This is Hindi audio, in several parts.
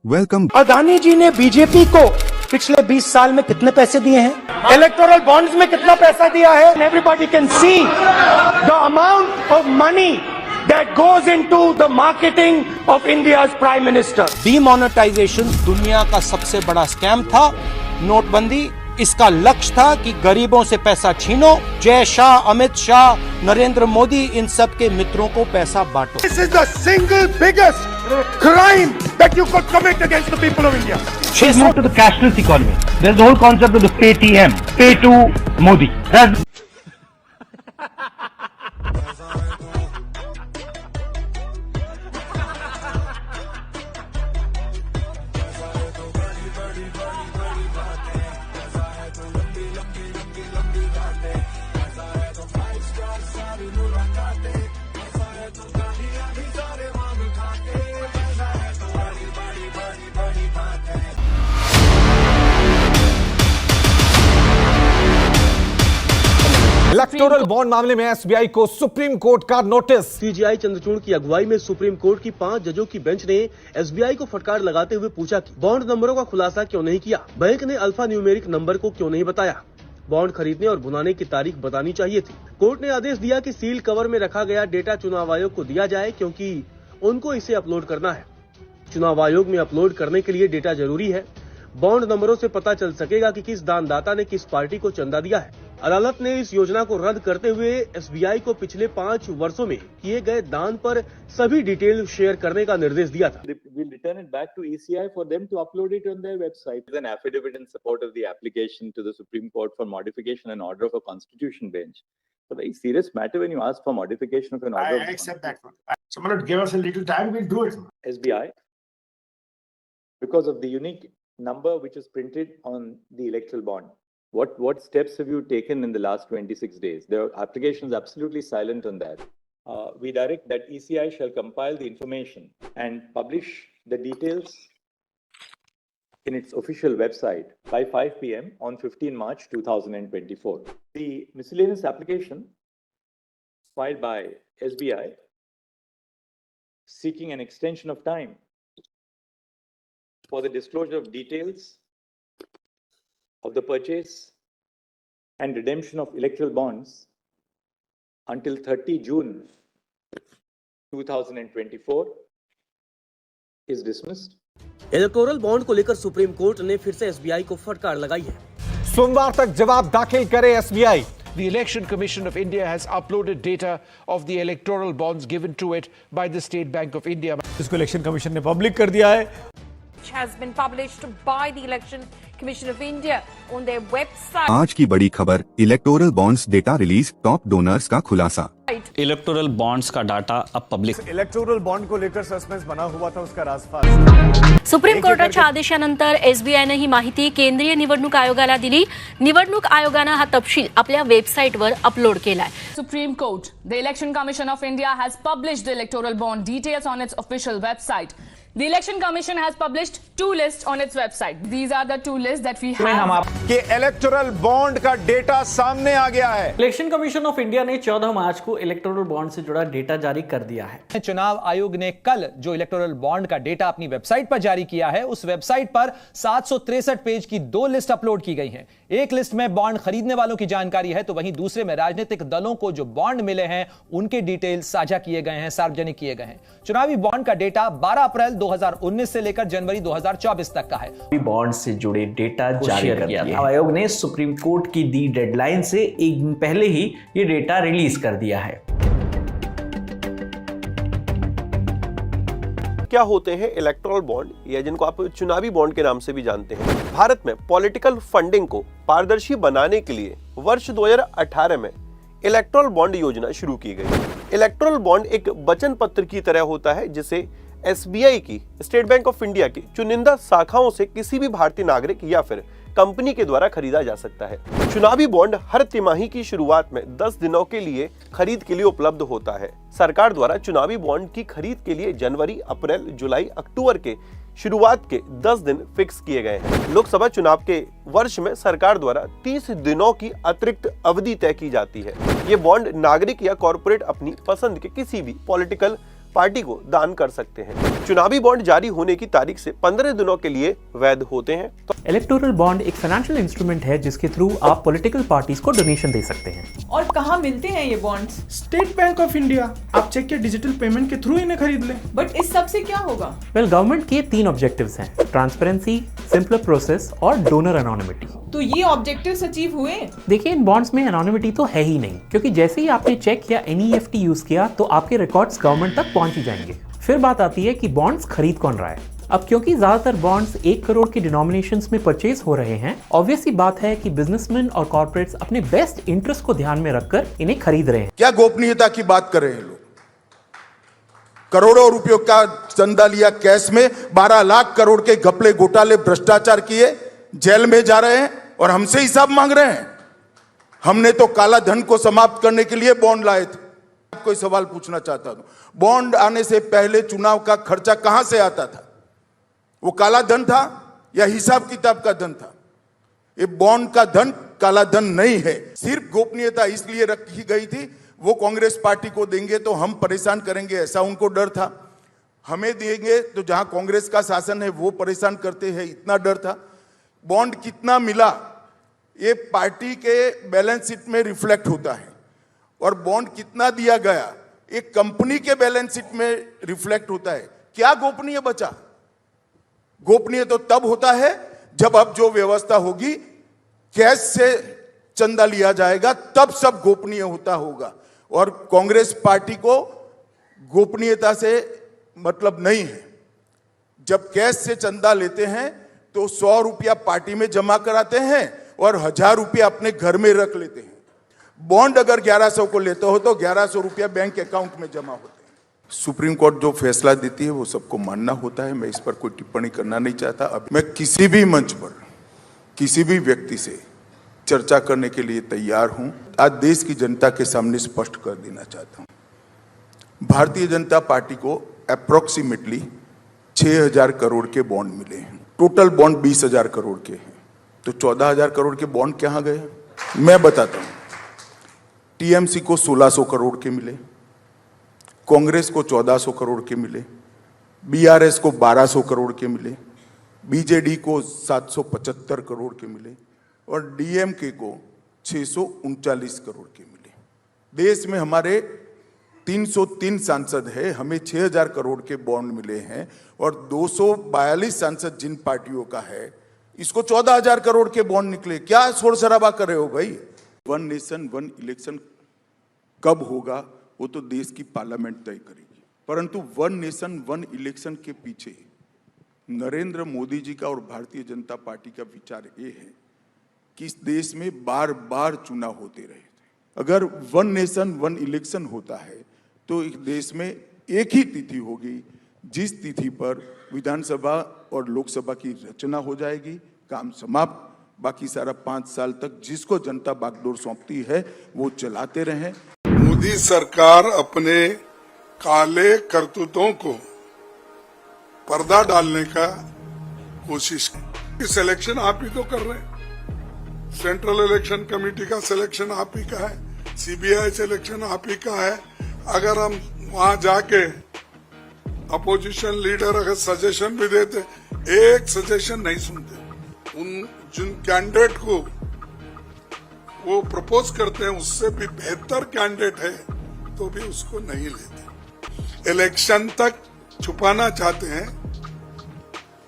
वेलकम। अदानी जी ने बीजेपी को पिछले 20 साल में कितने पैसे दिए हैं? इलेक्टोरल बॉन्ड्स में कितना पैसा दिया है? Everybody can see the amount of money that goes into the marketing of India's Prime Minister. Demonetization दुनिया का सबसे बड़ा स्कैम था। नोटबंदी इसका लक्ष्य था कि गरीबों से पैसा छीनो। जय शाह, अमित शाह, नरेंद्र मोदी, इन सब के मित्रों को पैसा बांटो। This is the single biggest crime that you could commit against the people of India. Let's move to the cashless economy. There's the whole concept of the Paytm, pay to Modi. Electoral bond मामले में एसबीआई को सुप्रीम कोर्ट का नोटिस। सीजेआई चंद्रचूड़ की अगुवाई में सुप्रीम कोर्ट की 5 जजों की बेंच ने एसबीआई को फटकार लगाते हुए पूछा कि बॉन्ड नंबरों का खुलासा क्यों नहीं किया, बैंक ने अल्फा न्यूमेरिक नंबर को क्यों नहीं बताया, बॉन्ड खरीदने और भुनाने की तारीख बतानी चाहिए थी। कोर्ट ने आदेश दिया कि सील कवर में रखा गया डेटा चुनाव आयोग को दिया जाए क्योंकि उनको इसे अपलोड करना है। चुनाव आयोग में अपलोड करने के लिए डेटा जरूरी है। बॉन्ड नंबरों से पता चल सकेगा कि किस दानदाता ने किस पार्टी को चंदा दिया है। अदालत ने इस योजना को रद्द करते हुए एसबीआई को पिछले 5 वर्षों में किए गए दान पर सभी डिटेल शेयर करने का निर्देश दिया था। We'll return it back to ECI for them to upload it on their website. There's an affidavit in support of the application to the Supreme Court for modification and order of a constitution bench. It's a very serious matter when you ask for modification of an order. I accept that one. Someone give us a little time, we'll do it. SBI, because of the unique number which is printed on the electoral bond. What steps have you taken in the last 26 days? The application is absolutely silent on that. We direct that ECI shall compile the information and publish the details in its official website by 5 p.m. on 15 March 2024. The miscellaneous application filed by SBI seeking an extension of time for the disclosure of details of the purchase and redemption of electoral bonds until 30 June 2024 is dismissed. Electoral bond को लेकर सुप्रीम कोर्ट ने फिर से एसबीआई को फटकार लगाई है। सोमवार तक जवाब दाखिल करे SBI. The Election Commission of India has uploaded data of the electoral bonds given to it by the State Bank of India. इसको इलेक्शन कमीशन ने पब्लिक कर दिया है। has been published by the Election Commission of India on their website. आज की बड़ी खबर, electoral bonds data release, top donors का खुलासा। इलेक्टोरल बॉन्ड्स का डाटा अब पब्लिक। इलेक्टोरल बॉन्ड को लेकर सस्पेंस बना हुआ था, उसका राजफास। सुप्रीम कोर्टाच्या आदेशानंतर एसबीआयने ही माहिती केंद्रीय निवडणूक आयोगाला दिली। निवडणूक आयोगाने हा तपशील आपल्या वेबसाईटवर अपलोड केलाय। Supreme Court, the Election Commission of India has published the electoral bond details on its official website. The Election Commission has published 2 lists on its website. These are the 2 lists that we have. कि इलेक्टोरल बॉन्ड का डेटा सामने आ गया है। इलेक्शन कमीशन ऑफ इंडिया ने 14 मार्च को इलेक्टोरल बॉन्ड से जुड़ा डेटा जारी कर दिया है। चुनाव आयोग ने कल जो इलेक्टोरल बॉन्ड का डेटा अपनी वेबसाइट पर जारी किया है, उस वेबसाइट पर 763 पेज की 2 लिस्ट अपलोड की गई हैं। एक लिस्ट में बॉन्ड खरीदने वालों की जानकारी है, तो वहीं दूसरे में राजनीतिक दलों को जो बॉन्ड मिले हैं उनके डिटेल्स साझा किए गए हैं, सार्वजनिक किए गए हैं। चुनावी बॉन्ड का डेटा 12 अप्रैल 2019 से लेकर जनवरी 2024 तक का है। बॉन्ड से जुड़े डेटा जारी कर दिया है। आयोग ने सुप्रीम कोर्ट की दी डेडलाइन से एक दिन पहले ही ये डेटा रिलीज कर दिया है। क्या होते हैं इलेक्टोरल बॉन्ड, या जिनको आप चुनावी बॉन्ड के नाम से भी जानते हैं? भारत में पॉलिटिकल फंडिंग को पारदर्शी बनाने के लिए वर्ष 2018 में इलेक्टोरल बॉन्ड योजना शुरू की गई। इलेक्टोरल बॉन्ड एक वचन पत्र की तरह होता है जिसे एसबीआई की, स्टेट बैंक ऑफ इंडिया की चुनिंदा शाखाओं से किसी भी भारतीय नागरिक या फिर कंपनी के द्वारा खरीदा जा सकता है। चुनावी बॉन्ड हर तिमाही की शुरुआत में 10 दिनों के लिए खरीद के लिए उपलब्ध होता है। सरकार द्वारा चुनावी बॉन्ड की खरीद के लिए जनवरी, अप्रैल, जुलाई, अक्टूबर के शुरुआत के 10 दिन फिक्स किए गए हैं। लोकसभा चुनाव के वर्ष में सरकार द्वारा 30 दिनों की अतिरिक्त अवधि तय की जाती है। ये बॉन्ड नागरिक या कॉरपोरेट अपनी पसंद के किसी भी पॉलिटिकल पार्टी को दान कर सकते हैं। चुनावी बॉन्ड जारी होने की तारीख से 15 दिनों के लिए वैध होते हैं। तो इलेक्टोरल बॉन्ड एक फाइनेंशियल इंस्ट्रूमेंट है जिसके थ्रू आप पॉलिटिकल पार्टीज को डोनेशन दे सकते हैं। और कहाँ मिलते हैं ये bonds? State bank of India. आप चेक के डिजिटल पेमेंट के थ्रू इन्हें खरीद लें। बट इस सब से क्या होगा? वेल, गवर्नमेंट के 3 ऑब्जेक्टिव्स हैं: ट्रांसपेरेंसी, सिंपलर प्रोसेस और डोनर एनोनिमिटी। तो ये ऑब्जेक्टिव्स अचीव हुए? देखिए, इन बॉन्ड्स में एनोनिमिटी तो है ही नहीं, क्योंकि जैसे ही आपने चेक या NEFT यूज किया तो आपके रिकॉर्ड्स गवर्नमेंट तक पहुंच ही जाएंगे। फिर बात आती है कि बॉन्ड्स खरीद कौन रहा है। अब क्योंकि ज्यादातर बॉन्ड्स 1 करोड़ के डिनोमिनेशंस में परचेज हो रहे हैं, ऑब्वियस सी बात है कि बिजनेसमैन और कॉर्पोरेट्स अपने बेस्ट इंटरेस्ट को ध्यान में रखकर इन्हें खरीद रहे हैं। क्या गोपनीयता की बात कर रहे हैं लोग? करोड़ों रुपयों का चंदा लिया कैश में, 12 लाख करोड़ के घपले घोटाले भ्रष्टाचार किए, जेल में जा रहे हैं और हमसे हिसाब मांग रहे हैं। हमने तो काला धन को समाप्त करने के लिए बॉन्ड लाए थे। कोई सवाल पूछना चाहता हूं, बॉन्ड आने से पहले चुनाव का खर्चा कहां से आता था? वो काला धन था या हिसाब किताब का धन था? ये बॉन्ड का धन काला धन नहीं है। सिर्फ गोपनीयता इसलिए रखी गई थी, वो कांग्रेस पार्टी को देंगे तो हम परेशान करेंगे, ऐसा उनको डर था। हमें देंगे तो जहां कांग्रेस का शासन है वो परेशान करते हैं, इतना डर था। बॉन्ड कितना मिला ये पार्टी के बैलेंस शीट में रिफ्लेक्ट होता है, और बॉन्ड कितना दिया गया एक कंपनी के बैलेंस शीट में रिफ्लेक्ट होता है। क्या गोपनीय बचा? गोपनीय तो तब होता है जब अब जो व्यवस्था होगी, कैश से चंदा लिया जाएगा, तब सब गोपनीय होता होगा। और कांग्रेस पार्टी को गोपनीयता से मतलब नहीं है। जब कैश से चंदा लेते हैं तो 100 रुपया पार्टी में जमा कराते हैं और 1000 रुपया अपने घर में रख लेते हैं। बॉन्ड अगर 1100 को लेते हो तो 1100 रुपया बैंक अकाउंट में जमा होते हैं। सुप्रीम कोर्ट जो फैसला देती है वो सबको मानना होता है। मैं इस पर कोई टिप्पणी करना नहीं चाहता। अब मैं किसी भी मंच पर किसी भी व्यक्ति से चर्चा करने के लिए तैयार हूं। आज देश की जनता के सामने स्पष्ट कर देना चाहता हूं, भारतीय जनता पार्टी को अप्रोक्सीमेटली 6000 करोड़ के बॉन्ड मिले हैं। टोटल बॉन्ड 20,000 करोड़ के हैं, तो 14,000 करोड़ के बॉन्ड कहां गए? मैं बताता हूं। टीएमसी को 1600 करोड़ के मिले, कांग्रेस को 1400 करोड़ के मिले, बीआरएस को 1200 करोड़ के मिले, बीजेडी को 775 करोड़ के मिले और डीएमके को 639 करोड़ के मिले। देश में हमारे 303 सांसद है, हमें 6000 करोड़ के बॉन्ड मिले हैं और 242 सांसद जिन पार्टियों का है, इसको 14,000 करोड़ के बॉन्ड निकले। क्या शोर शराबा कर रहे हो भाई? 1 नेशन 1 इलेक्शन कब होगा वो तो देश की पार्लियामेंट तय करेगी, परंतु 1 नेशन 1 इलेक्शन के पीछे नरेंद्र मोदी जी का और भारतीय जनता पार्टी का विचार ये है कि इस देश में बार बार चुनाव होते रहे थे। अगर 1 नेशन 1 इलेक्शन होता है तो इस देश में एक ही तिथि होगी, जिस तिथि पर विधानसभा और लोकसभा की रचना हो जाएगी, काम समाप्त। बाकी सारा 5 साल तक जिसको जनता बागडोर सौंपती है वो चलाते रहें। मोदी सरकार अपने काले करतूतों को पर्दा डालने का कोशिश की। सिलेक्शन आप ही तो कर रहे हैं। सेंट्रल इलेक्शन कमेटी का सिलेक्शन आप ही का है, सीबीआई सिलेक्शन आप ही का है। अगर हम वहां जाके अपोजिशन लीडर अगर सजेशन भी देते, एक सजेशन नहीं सुनते। उन जिन कैंडिडेट को वो प्रपोज करते हैं उससे भी बेहतर कैंडिडेट है तो भी उसको नहीं लेते। इलेक्शन तक छुपाना चाहते हैं,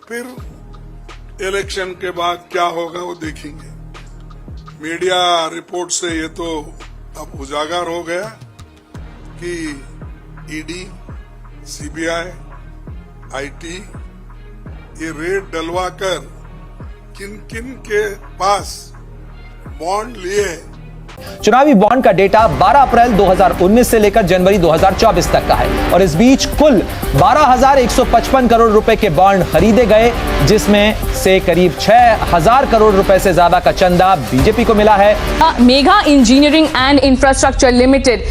फिर इलेक्शन के बाद क्या होगा वो देखेंगे। मीडिया रिपोर्ट से ये तो अब उजागर हो गया कि ईडी, सीबीआई, आईटी ये रेड डलवाकर किन किन के पास बॉन्ड लिए। चुनावी बॉन्ड का डेटा 12 अप्रैल 2019 से लेकर जनवरी 2024 तक का है और इस बीच कुल 12,155 करोड़ रुपए के बॉन्ड खरीदे गए, जिसमें से करीब 6,000 करोड़ रुपए से ज्यादा का चंदा बीजेपी को मिला है। Mega engineering and infrastructure limited,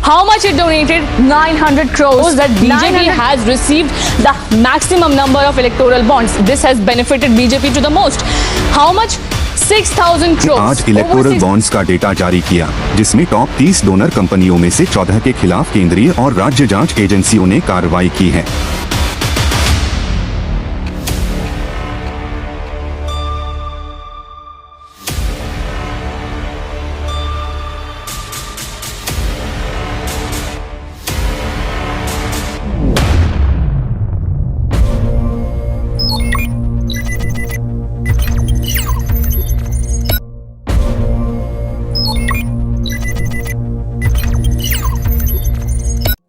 how much it donated? 900 crores. That BJP has received the maximum number of electoral bonds. This has benefited BJP to the most. How much? 6,000 crores. आज इलेक्टोरल बॉन्ड्स का डेटा जारी किया, जिसमें टॉप 30 डोनर कंपनियों में से 14 के खिलाफ केंद्रीय और राज्य जांच एजेंसियों ने कार्रवाई की है।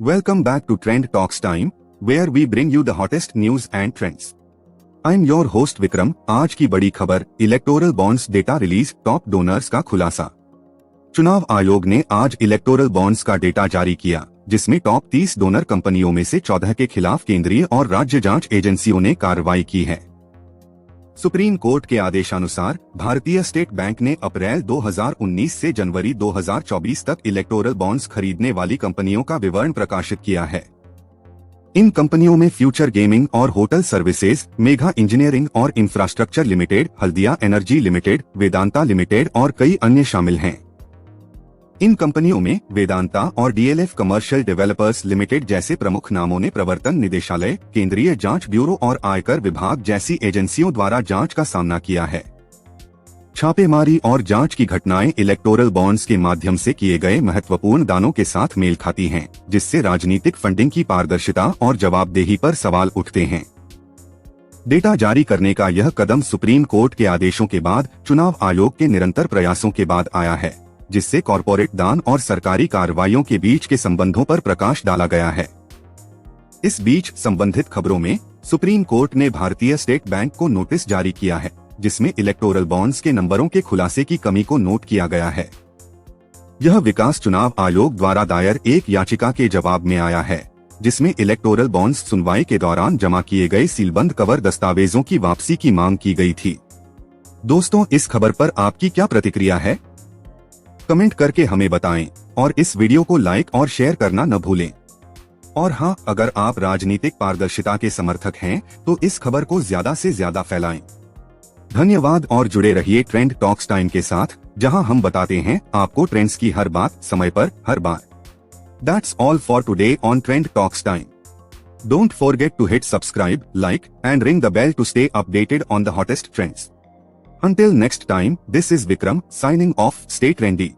Welcome back to Trend Talks Time, where we bring you the hottest news and trends. I'm your host Vikram। आज की बड़ी खबर, electoral bonds data release, top donors का खुलासा। चुनाव आयोग ने आज इलेक्टोरल बॉन्ड्स का डेटा जारी किया, जिसमें टॉप 30 डोनर कंपनियों में से 14 के खिलाफ केंद्रीय और राज्य जांच एजेंसियों ने कार्रवाई की है। सुप्रीम कोर्ट के आदेशानुसार भारतीय स्टेट बैंक ने अप्रैल 2019 से जनवरी 2024 तक इलेक्टोरल बॉन्ड्स खरीदने वाली कंपनियों का विवरण प्रकाशित किया है। इन कंपनियों में फ्यूचर गेमिंग और होटल सर्विसेज, मेगा इंजीनियरिंग और infrastructure limited, Haldia energy limited, Vedanta limited और कई अन्य शामिल हैं। इन कंपनियों में वेदांता और डीएलएफ कमर्शियल डेवलपर्स लिमिटेड जैसे प्रमुख नामों ने प्रवर्तन निदेशालय, केंद्रीय जांच ब्यूरो और आयकर विभाग जैसी एजेंसियों द्वारा जांच का सामना किया है। छापेमारी और जांच की घटनाएं इलेक्टोरल बॉन्ड्स के माध्यम से किए गए महत्वपूर्ण दानों के साथ मेल खाती हैं, जिससे राजनीतिक फंडिंग की पारदर्शिता और जवाबदेही पर सवाल उठते हैं। डेटा जारी करने का यह कदम सुप्रीम कोर्ट के आदेशों के बाद चुनाव आयोग के निरंतर प्रयासों के बाद आया है, जिससे कॉरपोरेट दान और सरकारी कार्रवाइयों के बीच के संबंधों पर प्रकाश डाला गया है। इस बीच संबंधित खबरों में सुप्रीम कोर्ट ने भारतीय स्टेट बैंक को नोटिस जारी किया है, जिसमें इलेक्टोरल बॉन्ड्स के नंबरों के खुलासे की कमी को नोट किया गया है। यह विकास चुनाव आयोग द्वारा दायर एक याचिका के जवाब में आया है, जिसमें इलेक्टोरल बॉन्ड्स सुनवाई के दौरान जमा किए गए सीलबंद कवर दस्तावेजों की वापसी की मांग की गई थी। दोस्तों, इस खबर पर आपकी क्या प्रतिक्रिया है? कमेंट करके हमें बताएं और इस वीडियो को लाइक और शेयर करना न भूलें। और हाँ, अगर आप राजनीतिक पारदर्शिता के समर्थक हैं तो इस खबर को ज्यादा से ज्यादा फैलाएं। धन्यवाद और जुड़े रहिए ट्रेंड टॉक्स टाइम के साथ, जहां हम बताते हैं आपको ट्रेंड्स की हर बात समय पर, हर बार। That's all for today on Trend Talks Time. Don't forget to hit subscribe, like and ring the bell to stay updated on the hottest trends. Until next time, this is Vikram signing off. Stay trendy.